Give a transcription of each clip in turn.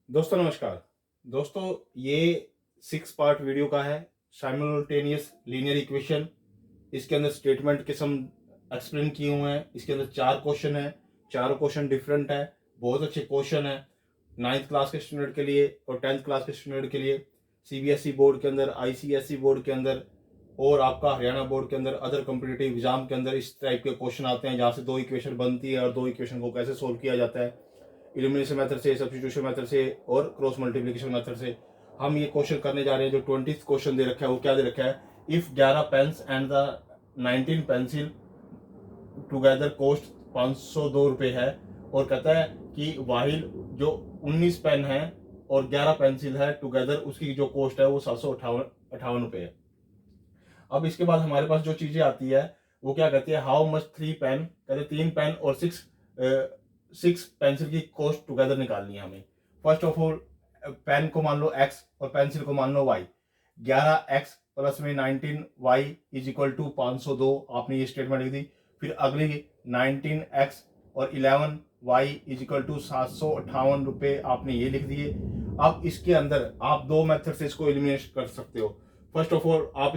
दोस्तों नमस्कार। दोस्तों ये 6 पार्ट वीडियो का है साइमल्टेनियस लीनियर इक्वेशन। इसके अंदर स्टेटमेंट किस्म एक्सप्लेन किए हुए हैं। इसके अंदर 4 क्वेश्चन है, चारों क्वेश्चन डिफरेंट है, बहुत अच्छे क्वेश्चन है 9th क्लास के स्टूडेंट के लिए और 10th क्लास के स्टूडेंट के लिए, सीबीएसई बोर्ड के अंदर, आईसीएसई बोर्ड के अंदर और आपका हरियाणा बोर्ड के अंदर, अदर कॉम्पिटिटिव एग्जाम के अंदर इस टाइप के क्वेश्चन आते हैं जहाँ से 2 इक्वेशन बनती है और 2 इक्वेशन को कैसे सोल्व किया जाता है इल्यूमिनेशन मेथड से, सब्स्टिट्यूशन मेथड से और क्रॉस मल्टीप्लिकेशन मेथड से। हम ये क्वेश्चन करने जा रहे हैं। जो 20th क्वेश्चन दे रखा है वो क्या दे रखा है, if 11 pens and the 19 pencil together cost 502 रुपये है, और कहता है कि वाहिल जो 19 पेन है और 11 पेंसिल है टुगेदर, उसकी जो कॉस्ट है वो 758 रुपये है। अब इसके बाद हमारे पास जो चीजें आती है वो क्या कहती है, हाउ मच 3 पेन, कहते 3 पेन और 6 पेंसिल की कॉस्ट टुगेदर निकालनी है हमें। फर्स्ट ऑफ ऑल पेन को मान लो x और पेंसिल को मान लो y। 11x प्लस में 19y इज इक्वल टू 502, आपने ये स्टेटमेंट लिख दी। फिर अगली 19x और 11y इज इक्वल टू 758 रुपये, आपने ये लिख दिए। अब इसके अंदर आप 2 मेथड से इसको एलिमिनेट कर सकते हो। फर्स्ट ऑफ ऑल आप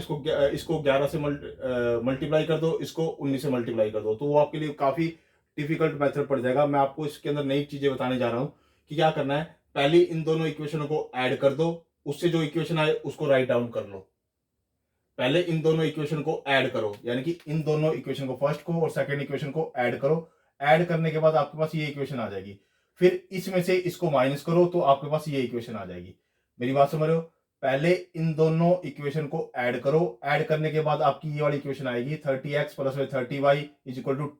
इसको 11 से मल्टीप्लाई कर दो, इसको 19 से मल्टीप्लाई कर दो, तो वो आपके लिए काफी डिफिकल्ट मेथड पड़ जाएगा। मैं आपको इसके अंदर नई चीजें बताने जा रहा हूं कि क्या करना है। पहले इन दोनों इक्वेशनों को ऐड कर दो, उससे जो इक्वेशन आए उसको राइट डाउन कर लो। पहले इन दोनों इक्वेशन को ऐड करो, यानी कि इन दोनों इक्वेशन को, फर्स्ट को और सेकंड इक्वेशन को ऐड करो। ऐड करने के बाद आपके पास ये इक्वेशन आ जाएगी। फिर इसमें से इसको माइनस करो तो आपके पास ये इक्वेशन आ जाएगी। मेरी बात समझ रहे हो? पहले इन दोनों इक्वेशन को ऐड करो, ऐड करने के बाद आपकी ये वाली इक्वेशन आएगी 30x plus 30y is equal to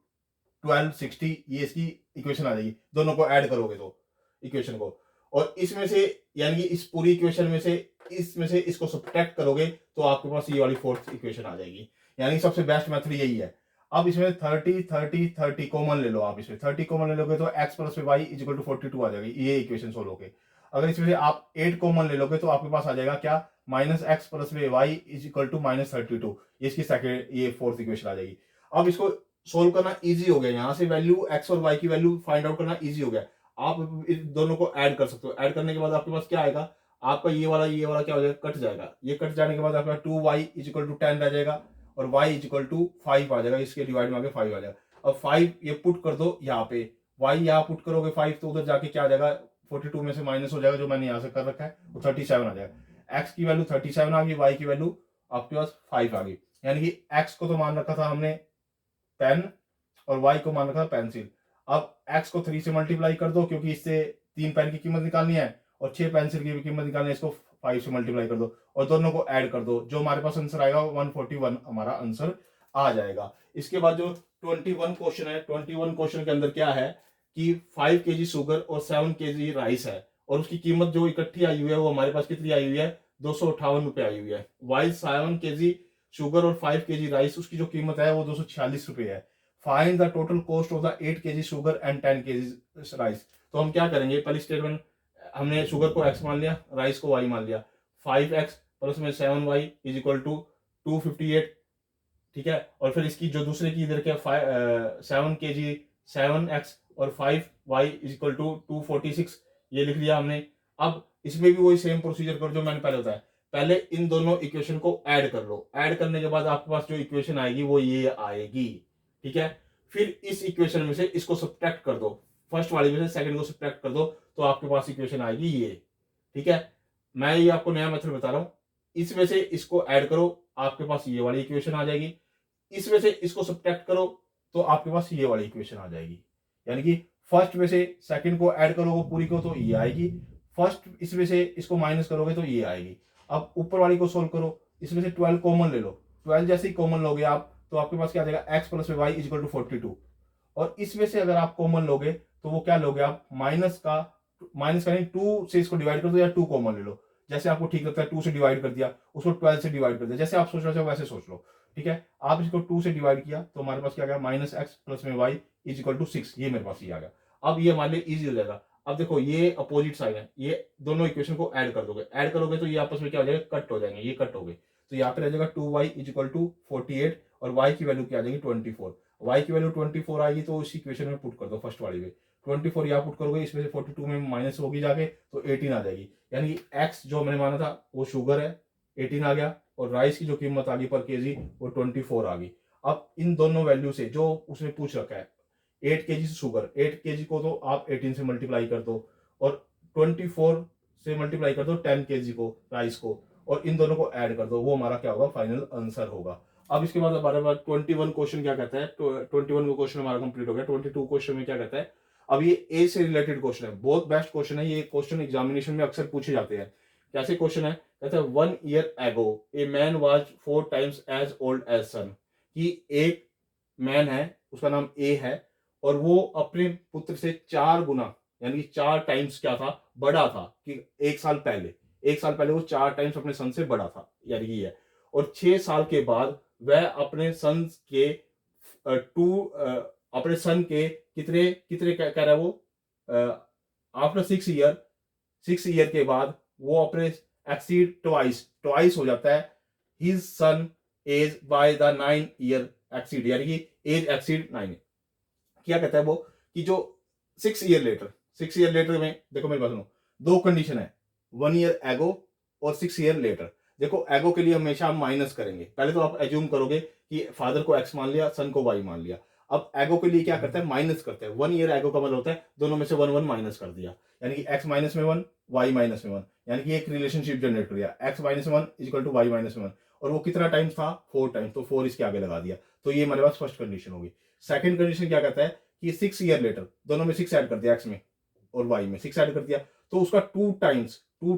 1260, ये इसकी इक्वेशन आ जाएगी। दोनों को ऐड करोगे तो इक्वेशन को, और इसमें से यानी कि इस पूरी इक्वेशन में से इसमें से इसको सब्ट्रैक्ट करोगे तो आपके पास ये वाली फोर्थ इक्वेशन आ जाएगी। यानी सबसे बेस्ट मेथड यही है। अब इसमें 30 30 30 कॉमन ले लो। आप इसमें 30 कॉमन ले लोगे तो x plus Y is equal to 42 आ जाएगी, ये इक्वेशन सोल्व होके। अगर इसमें से आप 8 कॉमन ले लोगे तो आपके पास आ जाएगा क्या, minus X plus Y is equal to -32, ये इसकी सेकेंड ये फोर्थ इक्वेशन आ जाएगी। अब इसको सोल्व करना इजी हो गया, यहाँ से वैल्यू एक्स और वाई की वैल्यू फाइंड आउट करना इजी हो गया। आप इन दोनों को ऐड कर सकते हो। ऐड करने के बाद आपके पास क्या आएगा, आपका ये वाला क्या हो जाएगा, कट जाएगा। ये कट जाने के बाद आपका 2y इज इक्वल टू 10 रह जाएगा और y इज इक्वल टू 5 आ जाएगा। इसके डिवाइड में आगे 5 आ जाएगा। अब 5 ये पुट कर दो यहाँ पे, y यहाँ पुट करोगे 5 तो उधर जाके क्या आ जाएगा, 42 में से माइनस हो जाएगा, जो मैंने यहाँ से कर रखा है वो 37 आ जाएगा। x की वैल्यू 37 आ गई, y की वैल्यू आपके पास 5 आ गई। यानी कि x को तो मान रखा था हमने पेन और y को मान रखा था पेंसिल। अब x को 3 से मल्टीप्लाई कर दो, क्योंकि इससे 3 पेन की कीमत निकालनी है और 6 पेंसिल की कीमत निकालनी है, इसको 5 से मल्टीप्लाई कर दो और दोनों को ऐड कर दो। जो हमारे पास आंसर आएगा 141 हमारा आंसर आ जाएगा। इसके बाद जो 21 क्वेश्चन है, 21 क्वेश्चन के अंदर क्या है कि 5 kg शुगर और 7 kg राइस है, और उसकी कीमत जो इकट्ठी आई हुई है वो हमारे पास कितनी आई हुई है, 258 रुपये आई हुई है। वाइल 7 kg शुगर और 5 kg राइस, उसकी जो कीमत है वो 246 रुपये है। Find the total cost of the 8 kg sugar and 10 kg rice. तो हम क्या करेंगे, पहली स्टेटमेंट हमने शुगर को x मान लिया, राइस को y मान लिया। 5x प्लस में 7y इज इक्वल टू 258, ठीक है। और फिर इसकी जो दूसरे की इधर क्या 7 kg 7x और 5y इज इक्वल टू 246, ये लिख लिया हमने। अब इसमें भी वही सेम प्रोसीजर करो जो मैंने पहले बताया। पहले इन दोनों इक्वेशन को ऐड कर लो। ऐड करने के बाद आपके पास जो इक्वेशन आएगी वो ये आएगी, ठीक है। फिर इस इक्वेशन में से इसको सब्ट्रैक्ट कर दो, फर्स्ट वाली में से सेकंड को सब्ट्रैक्ट कर दो तो आपके पास इक्वेशन आएगी ये, ठीक है। मैं ये आपको नया मेथड बता रहा हूं। इसमें से इसको ऐड करो, आपके पास ये वाली इक्वेशन आ जाएगी। इसमें से इसको सब्ट्रैक्ट करो तो आपके पास ये वाली इक्वेशन आ जाएगी। यानी कि फर्स्ट में से सेकंड को ऐड करोगे पूरी को तो ये आएगी, फर्स्ट इसमें से इसको माइनस करोगे तो ये आएगी। अब ऊपर वाली को सोल्व करो, इसमें से 12 कॉमन ले लो। 12 जैसे ही कॉमन लोगे आप तो आपके पास क्या आ जाएगा, x plus Y is equal to 42। और इसमें से अगर आप कॉमन लोगे तो वो क्या लोगे आप, माइनस का नहीं 2 से इसको डिवाइड कर दो या 2 कॉमन ले लो। जैसे आपको ठीक लगता है 2 से डिवाइड कर दिया, उसको 12 से डिवाइड कर दिया, जैसे आप सोच रहे हो वैसे सोच लो, ठीक है। आप इसको 2 से डिवाइड किया तो हमारे पास क्या गया, माइनस एक्स प्लस में वाई इज इक्वल टू 6, ये मेरे पास ये आ गया। अब ये हमारे लिए इजी हो जाएगा। अब देखो ये अपोजिट साइड है, ये दोनों इक्वेशन को ऐड कर दोगे। ऐड करोगे तो ये आपस में क्या हो जाएगा, कट हो जाएंगे, ये कट हो गए तो यहाँ पे रह जाएगा 2y इज इक्वल टू 48 और y की वैल्यू क्या आ जाएगी 24। y की वैल्यू 24 आएगी तो इस इक्वेशन में पुट कर दो फर्स्ट वाली में, 24 यहाँ पुट करोगे, इसमें से 42 में माइनस होगी जाके तो 18 आ जाएगी। यानी कि x जो मैंने माना था वो शुगर है, 18 आ गया, और राइस की जो कीमत आ गई पर केजी वो 24 आ गई। अब इन दोनों वैल्यू से जो उसने पूछ रखा है 8 केजी से शुगर, 8 केजी को तो आप 18 से मल्टीप्लाई कर दो और 24 से मल्टीप्लाई कर दो 10 केजी को राइस को, और इन दोनों को ऐड कर दो, वो हमारा क्या होगा फाइनल आंसर होगा। अब इसके बाद हमारे पास 21 क्वेश्चन क्या कहता है, 21 का क्वेश्चन हमारा कंप्लीट हो गया। 22 क्वेश्चन में क्या कहता है, अब ये ए से रिलेटेड क्वेश्चन है, बहुत बेस्ट क्वेश्चन है ये क्वेश्चन, एग्जामिनेशन में अक्सर पूछे जाते हैं। कैसे क्वेश्चन है, कहता है 1 year ago a man was 4 times as old as son, कि एक मैन है उसका नाम ए है और वो अपने पुत्र से 4 गुना यानी कि 4 टाइम्स क्या था, बड़ा था, कि 1 साल पहले वो 4 टाइम्स अपने सन से बड़ा था, यानी कि है। और 6 साल के बाद वह अपने सन के अपने सन के कितने कितने कह रहा है वो, आफ्टर 6 ईयर के बाद वो अपने एक्सीड ट्वाइस हो जाता है his son age by the 9 year exceed, यानी कि एज एक्सीड 9। क्या कहता है वो, कि जो 6 ईयर में देखो मेरी बात सुनो, 2 कंडीशन है, 1 ईयर एगो और 6 ईयर लेटर। देखो एगो के लिए हमेशा हम माइनस करेंगे, पहले तो आप एज्यूम करोगे कि फादर को एक्स मान लिया, सन को वाई मान लिया। अब एगो के लिए क्या करता है, माइनस करता है। 1 ईयर एगो का मतलब होता है दोनों में से 1 माइनस कर दिया, यानी कि एक्स माइनस में 1, वाई माइनस में 1, यानी कि एक रिलेशनशिप जनरेट कर दिया, X minus 1 equal to Y minus 1। और वो कितना टाइम्स था, 4 टाइम्स, तो 4 इसके आगे लगा दिया, तो ये हमारे पास फर्स्ट कंडीशन होगी। सेकंड कंडीशन क्या कहता है कि 6 ईयर लेटर, दोनों में 6 ऐड कर दिया, एक्स में और वाई में 6 ऐड कर दिया, तो उसका 2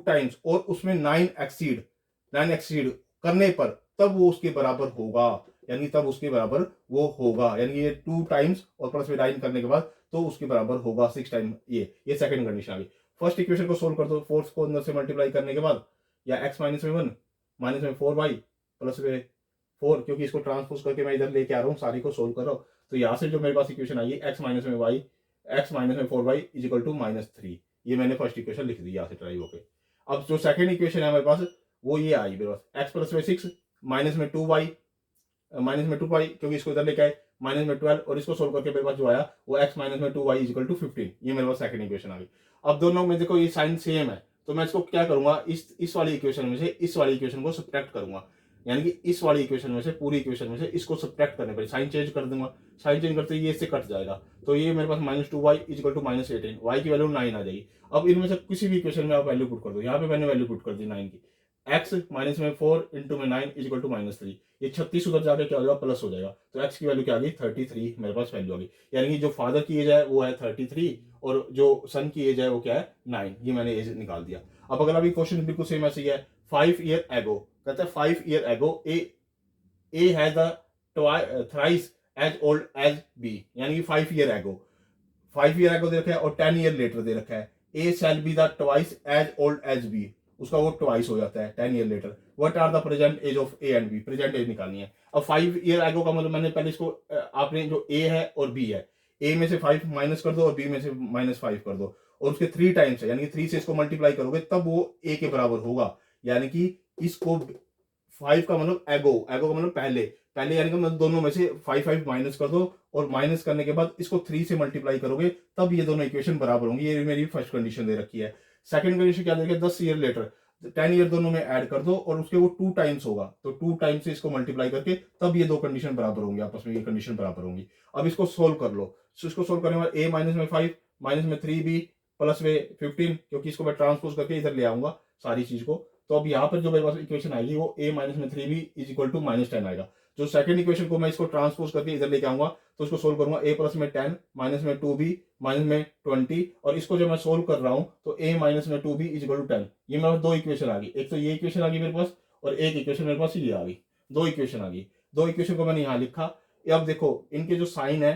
टाइम्स और उसमें 9 एक्सीड करने पर तब वो उसके बराबर होगा, यानी तब उसके बराबर वो होगा, यानी ये 2 टाइम्स और प्लस में 9 करने के बाद तो उसके बराबर होगा 6 टाइम। ये सेकंड कंडीशन आ गई। फर्स्ट इक्वेशन को सोल्व कर दो, फोर्स को अंदर से मल्टीप्लाई करने के बाद, या एक्स माइनस में 1 माइनस में 4y प्लस में 4, क्योंकि इसको ट्रांसपोज करके मैं इधर लेके आ रहा हूँ, सारी को सोल्व करो। तो यहाँ से जो मेरे पास इक्वेशन आई है एक्स माइनस में 4y इज इक्वल टू -3, ये मैंने फर्स्ट इक्वेशन लिख दी यहाँ से ट्राई होके। अब जो सेकंड इक्वेशन है हमारे पास वो ये आई मेरे पास, एक्स प्लस में 6 माइनस में 2y क्योंकि इसको इधर लेके आए, माइनस में 12, और इसको सोल्व करके मेरे पास जो आया वो x माइनस में 2y इज इक्वल टू 15, ये मेरे पास सेकंड इक्वेशन आ गई। अब दोनों में देखो ये साइन सेम है, तो मैं इसको क्या करूंगा, इस वाली इक्वेशन में से इस वाली इक्वेशन को सब्ट्रैक्ट करूंगा, यानी कि इस वाली इक्वेशन में से, पूरी इक्वेशन में से इसको सब्ट्रैक्ट करने पर साइन चेंज कर दूंगा, साइन चेंज करते ये इससे कट जाएगा, तो ये मेरे पास -2y is equal to -18, y की वैल्यू 9 आ जाएगी। अब इनमें से किसी भी इक्वेशन में आप वैल्यू पुट कर दो, यहाँ पे मैंने वैल्यू पुट कर दी 9 की, x माइनस में 4 इंटू में 9 इज इक्वल टू -3, ये 36 उधर जाके क्या हो जाएगा, प्लस हो जाएगा, तो x की वैल्यू क्या आ गई 33, मेरे पास वैल्यू आ गई, यानी कि जो फादर की एज है वो है 33 और जो सन की एज है वो क्या है 9, ये मैंने एज निकाल दिया। अब अगर अभी क्वेश्चन बिल्कुल सेम ऐसे ही है, 5 ईयर एगो, कहता है 5 year ago A has the thrice as old as B, यानी कि 5 ईयर एगो दे रखा है और 10 ईयर लेटर दे रखा है, A shall be the twice as old as B, उसका वो ट्वाइस हो जाता है 10 year later. What are the present age of A and B, present age निकालनी है। अब 5 ईयर एगो का मतलब मैंने पहले इसको आपने जो ए है और बी है, ए में से 5 माइनस कर दो और बी में से -5 कर दो, और उसके 3 टाइम्स है, यानी कि 3 से इसको मल्टीप्लाई करोगे तब वो ए के बराबर होगा, यानी कि इसको 5 का मतलब एगो का मतलब पहले यानी कि मतलब दोनों में से 5 माइनस कर दो, और माइनस करने के बाद इसको 3 से मल्टीप्लाई करोगे तब ये दोनों इक्वेशन बराबर होंगी, ये मेरी फर्स्ट कंडीशन दे रखी है। सेकंड कंडीशन क्या दे रखी है, 10 ईयर लेटर 10 ईयर दोनों में ऐड कर दो और उसके वो 2 टाइम्स होगा, तो 2 टाइम्स से इसको मल्टीप्लाई करके तब ये 2 कंडीशन बराबर होंगी, आपस में ये कंडीशन बराबर होंगी। अब इसको सोल्व कर लो, तो इसको सोल्व करने के बाद a माइनस में 5 माइनस में 3b प्लस में 15, क्योंकि इसको मैं ट्रांसपोज करके इधर ले आऊंगा सारी चीज को, तो अब यहाँ पर जो मेरे पास इक्वेशन आएगी वो a माइनस में 3b इज इक्वल टू -10 आएगा। जो सेकंड इक्वेशन को मैं इसको ट्रांसपोज करके इधर लेके आऊंगा, तो इसको सोल्व करूंगा, a प्लस में 10 माइनस में 2b माइनस में 20, और इसको जब मैं सोल्व कर रहा हूं तो a माइनस में 2b इज इक्वल टू 10, ये मेरे पास 2 इक्वेशन आ गई, एक तो ये इक्वेशन आ गई मेरे पास और एक इक्वेशन मेरे पास ये आ गई, 2 इक्वेशन आ गई, 2 इक्वेशन को मैंने यहाँ लिखा। अब देखो इनके जो साइन है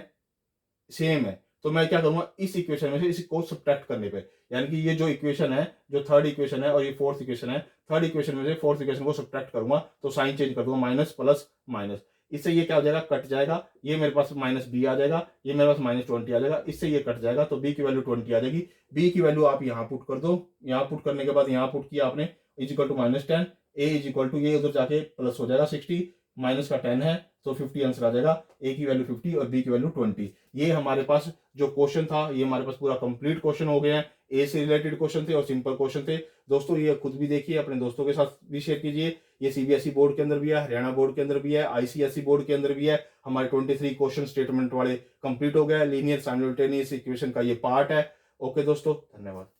सेम है, तो मैं क्या करूंगा, इस इक्वेशन में से इसको सब्ट्रैक्ट करने पे, यानी कि ये जो इक्वेशन है, जो थर्ड इक्वेशन है और ये फोर्थ इक्वेशन है, थर्ड इक्वेशन में से फोर्थ इक्वेशन को सब्ट्रैक्ट करूंगा तो साइन चेंज कर दूंगा, माइनस प्लस माइनस, इससे ये क्या हो जाएगा, कट जाएगा, ये मेरे पास -b आ जाएगा, ये मेरे पास -20 आ जाएगा, इससे ये कट जाएगा, तो b की वैल्यू 20 आ जाएगी। b की वैल्यू आप यहाँ पुट कर दो, यहाँ पुट करने के बाद यहाँ पुट किया आपने is equal to -10, a is equal to ये उधर जाके प्लस हो जाएगा 60, माइनस का 10 है, तो 50 आंसर आ जाएगा। ए की वैल्यू 50 और बी की वैल्यू 20। ये हमारे पास जो क्वेश्चन था, ये हमारे पास पूरा कंप्लीट क्वेश्चन हो गया है। ए से रिलेटेड क्वेश्चन थे और सिंपल क्वेश्चन थे। दोस्तों ये खुद भी देखिए, अपने दोस्तों के साथ भी शेयर कीजिए। ये सीबीएसई बोर्ड के अंदर भी है, हरियाणा बोर्ड के अंदर भी है, आईसीएसई बोर्ड के अंदर भी है। हमारे 23 क्वेश्चन स्टेटमेंट वाले कंप्लीट हो गया है। लीनियर साइमल्टेनियस इक्वेशन का ये पार्ट है। ओके दोस्तों, धन्यवाद।